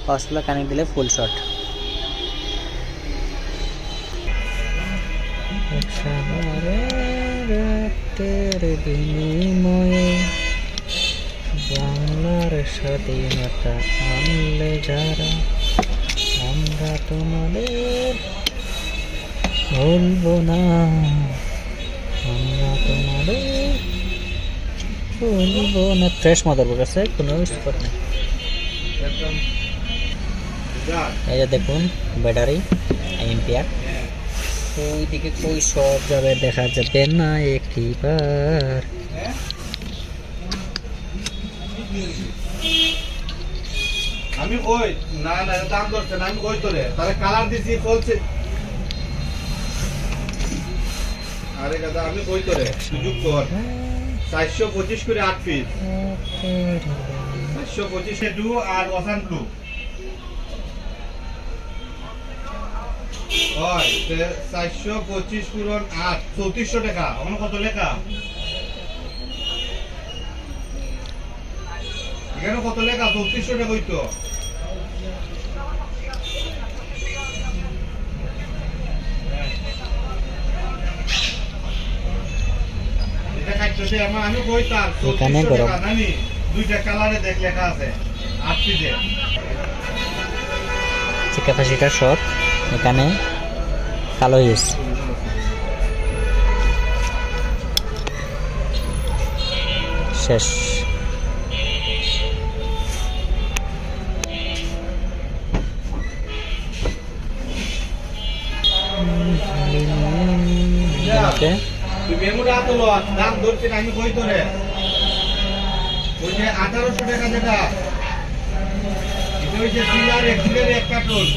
Power supply connect দিলে ফুল shot. রাতের বিনিময়ে বাংলার স্বাধীনতা আনলে যারা, আমরা তোমাদের ভুলব না, আমরা তোমাদের ভুলব না। ফ্রেশ মাদারবোর্ড আছে, কোনো স্পট নেই। এই যে দেখুন ব্যাটারি এম্পিয়ার। ওইদিকে কই সব যাবে দেখা যাবে না একটিবার। আমি কই না না দাম ধরছে না, আমি কই তোরে তাহলে কালার দিছি ফলছে। আরে দাদা আমি কই তোরে সুযোগ কর 425 করে 8 পিস 425 এ ডু আর ওয়াসান ব্লু ওই 425 পূরণ 8 3400 টাকা। অন্য কত লেখা এখানে কত লেখা 3400 টাকা হইতো। এটা কাটতে আমি কই তার 3400 টাকা নানি দুইটা কালারে দেখ লেখা আছে 8 পিসে। ক্যাপাসিটার শর্ট এখানে কালো ইউজ। শেষ। তুই মেমোটা তোলো দাম ধরছি না, আমি কই তোরে ওই যে 1800 টাকা যেটা এটা ওই যে সিলার এক কার্টুন